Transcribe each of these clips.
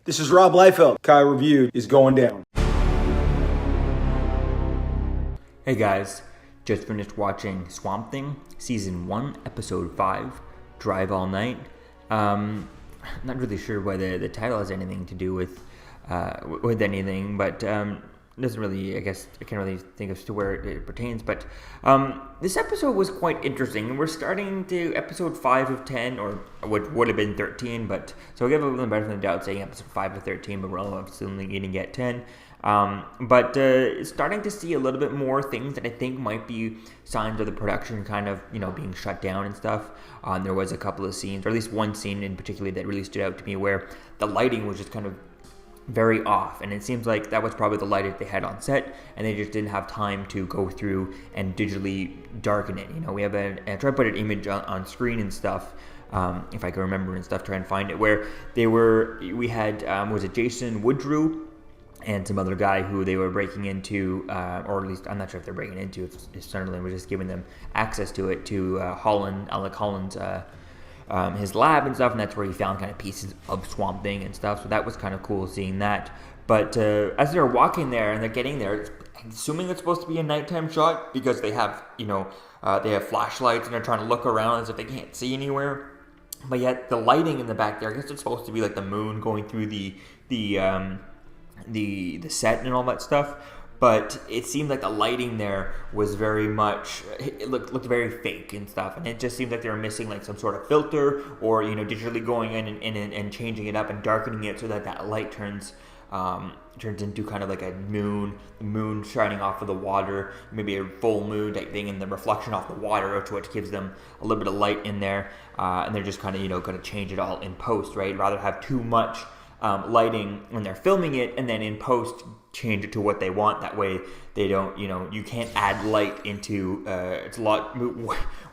This is Rob Liefeld. Kai Review is going down. Hey guys, just finished watching Swamp Thing, Season 1, Episode 5, Drive All Night. Not really sure why the title has anything to do with anything, but doesn't really, I guess, I can't really think as to where it pertains, but this episode was quite interesting. We're starting to episode 5 of 10, or what would have been 13, but so I'll give a little better than the doubt saying episode 5 of 13, but we're still only going to get 10. But starting to see a little bit more things that I think might be signs of the production kind of, being shut down and stuff. There was a couple of scenes, or at least one scene in particular that really stood out to me where the lighting was just kind of very off, and it seems like that was probably the light that they had on set, and they just didn't have time to go through and digitally darken it. We have a tried image on screen and stuff, if I can remember and stuff, try and find it, where we had was it Jason Woodrue and some other guy who they were breaking into, or at least I'm not sure if they're breaking into, if Sunderland was just giving them access to it, to Alec Holland's his lab and stuff, and that's where he found kind of pieces of Swamp Thing and stuff, so that was kind of cool seeing that. But as they're walking there and they're getting there, I'm assuming it's supposed to be a nighttime shot because they have, they have flashlights and they're trying to look around as if they can't see anywhere. But yet the lighting in the back there, I guess it's supposed to be like the moon going through the set and all that stuff. But it seemed like the lighting there was very much, it looked very fake and stuff, and it just seemed like they were missing like some sort of filter, or digitally going in and changing it up and darkening it so that light turns into kind of like a moon, the moon shining off of the water, maybe a full moon type thing, and the reflection off the water, which gives them a little bit of light in there, and they're just kind of going to change it all in post, right? Rather have too much lighting when they're filming it, and then in post change it to what they want. That way they don't, you can't add light into, it's a lot,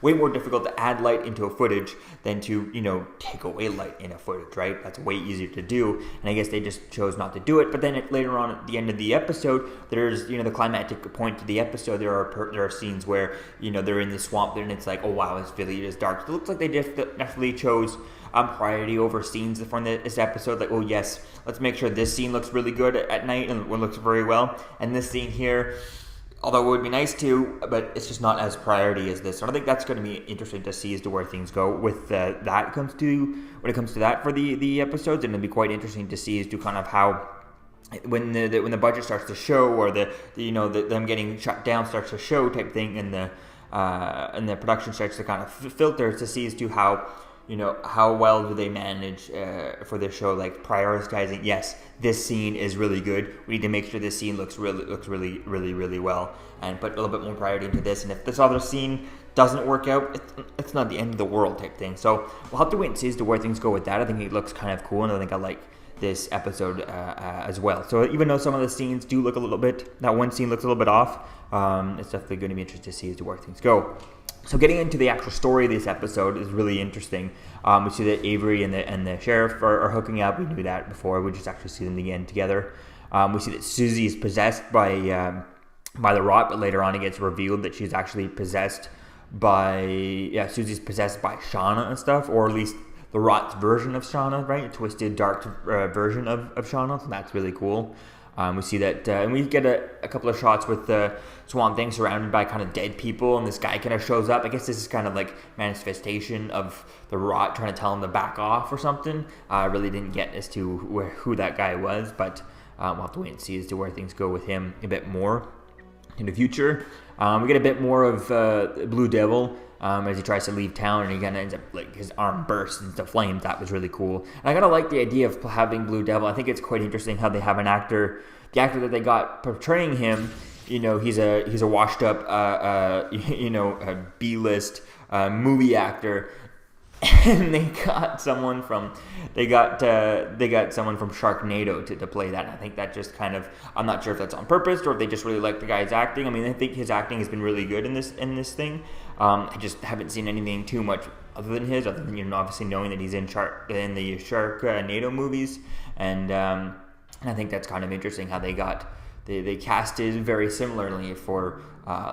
way more difficult to add light into a footage than to, take away light in a footage, right? That's way easier to do, and I guess they just chose not to do it. But then later on at the end of the episode, there's, the climactic point to the episode, there are scenes where, they're in the swamp there, and it's like, oh wow, this really is dark. So it looks like they just definitely chose priority over scenes from this episode. Like, oh yes, let's make sure this scene looks really good at night and it looks very well, and this scene here, although it would be nice too, but it's just not as priority as this. So I think that's going to be interesting to see as to where things go with when it comes to that for the episodes, and it'll be quite interesting to see as to kind of how when the budget starts to show, or them getting shut down starts to show type thing, and the production starts to kind of filter to see as to how well do they manage for this show, like prioritizing, yes, this scene is really good, we need to make sure this scene looks really, really, really well, and put a little bit more priority into this, and if this other scene doesn't work out, it's not the end of the world type thing. So we'll have to wait and see as to where things go with that. I think it looks kind of cool, and I think I like this episode as well. So even though some of the scenes do look that one scene looks a little bit off, it's definitely going to be interesting to see as to where things go. So getting into the actual story of this episode is really interesting. We see that Avery and the sheriff are hooking up. We knew that before. We just actually see them again together. We see that Susie is possessed by the rot, but later on it gets revealed that she's actually possessed Susie's possessed by Shauna and stuff, or at least the rot's version of Shauna, right? A twisted, dark version of Shauna. So that's really cool. We see that, and we get a couple of shots with the Swamp Thing surrounded by kind of dead people, and this guy kind of shows up. I guess this is kind of like manifestation of the rot trying to tell him to back off or something. I really didn't get as to who that guy was, but we'll have to wait and see as to where things go with him a bit more in the future. We get a bit more of Blue Devil as he tries to leave town, and he kind of ends up, like, his arm bursts into flames. That was really cool. And I kind of like the idea of having Blue Devil. I think it's quite interesting how they have the actor that they got portraying him, he's a washed up, a B-list movie actor. And they got someone from Sharknado to play that. And I think that just kind of, I'm not sure if that's on purpose or if they just really like the guy's acting. I mean, I think his acting has been really good in this thing. I just haven't seen anything too much other than obviously knowing that he's in the Sharknado movies, and I think that's kind of interesting how they casted very similarly for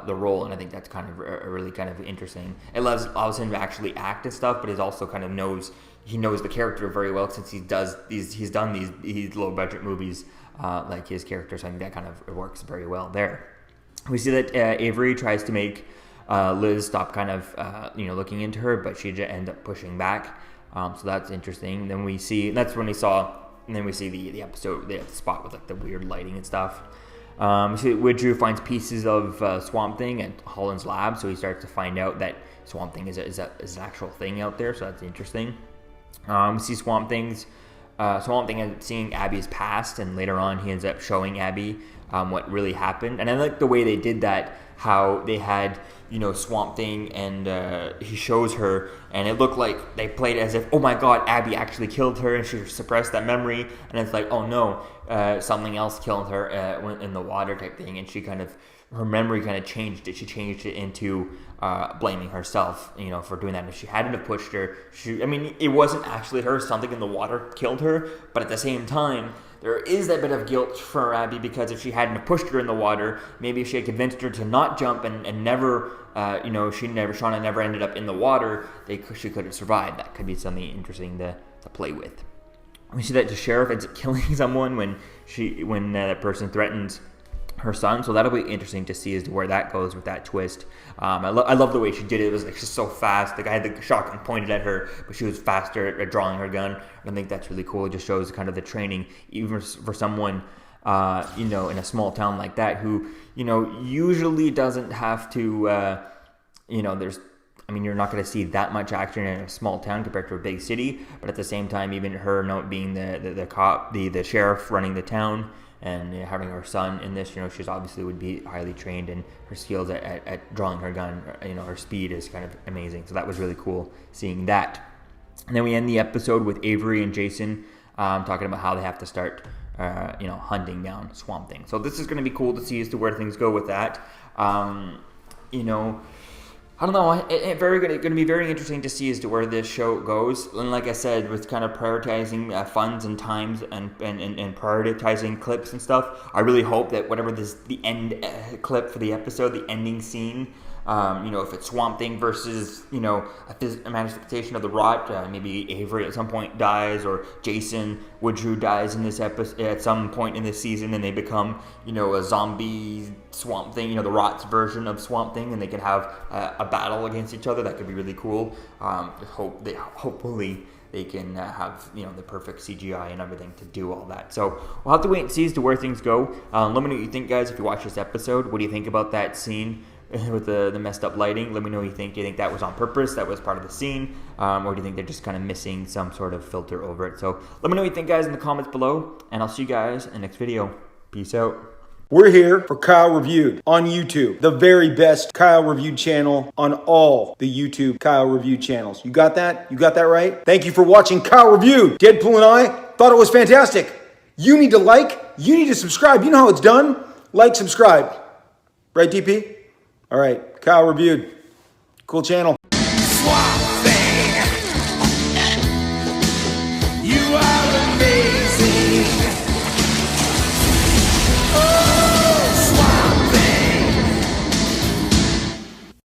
the role, and I think that's kind of really kind of interesting. It allows him to actually act and stuff, but he also kind of knows he knows the character very well since he's done these low budget movies like his character. So I think that kind of works very well there. We see that Avery tries to make Liz stop kind of looking into her, but she ends up pushing back. So that's interesting. Then we see the episode, the spot with like the weird lighting and stuff. We see Woodrue finds pieces of Swamp Thing at Holland's lab, so he starts to find out that Swamp Thing is an actual thing out there. So that's interesting. We see Swamp Thing seeing Abby's past, and later on he ends up showing Abby what really happened. And I like the way they did that, how they had Swamp Thing, and he shows her, and it looked like they played it as if, oh my god, Abby actually killed her, and she suppressed that memory, and it's like, oh no, something else killed her in the water type thing, and her memory kind of changed it. She changed it into blaming herself, for doing that. If she hadn't have pushed her, it wasn't actually her. Something in the water killed her, but at the same time, there is that bit of guilt for Abby, because if she hadn't have pushed her in the water, maybe if she had convinced her to not jump and never, Shauna never ended up in the water, she could have survived. That could be something interesting to play with. We see that the sheriff ends up killing someone when that person threatens her son, so that'll be interesting to see as to where that goes with that twist. I love the way she did it. It was like just so fast. The guy had the shotgun pointed at her, but she was faster at drawing her gun. I think that's really cool. It just shows kind of the training, even for someone in a small town like that, who usually doesn't have to you're not going to see that much action in a small town compared to a big city, but at the same time, even her being the cop, the sheriff running the town, and having her son in this, she's obviously would be highly trained, and her skills at drawing her gun, her speed is kind of amazing. So that was really cool seeing that. And then we end the episode with Avery and Jason talking about how they have to start, hunting down Swamp Thing. So this is going to be cool to see as to where things go with that. I don't know. It's going to be very interesting to see as to where this show goes. And like I said, with kind of prioritizing funds and times and prioritizing clips and stuff, I really hope that whatever the end clip for the episode, the ending scene, if it's Swamp Thing versus, a manifestation of the rot, maybe Avery at some point dies, or Jason Woodrue dies in this episode at some point in this season, and they become, a zombie Swamp Thing, the rot's version of Swamp Thing, and they can have a battle against each other. That could be really cool. Hopefully they can have the perfect CGI and everything to do all that. So we'll have to wait and see as to where things go. Let me know what you think, guys. If you watch this episode, what do you think about that scene with the messed up lighting? Let me know what you think. Do you think that was on purpose, that was part of the scene, or do you think they're just kind of missing some sort of filter over it? So let me know what you think, guys, in the comments below, and I'll see you guys in the next video. Peace out. We're here for Kyle Reviewed on YouTube, the very best Kyle Reviewed channel on all the YouTube Kyle Reviewed channels. You got that? You got that right? Thank you for watching Kyle Reviewed. Deadpool and I thought it was fantastic. You need to like, you need to subscribe. You know how it's done. Like, subscribe. Right, DP? All right, Kyle Reviewed. Cool channel. Swamp Thing. You are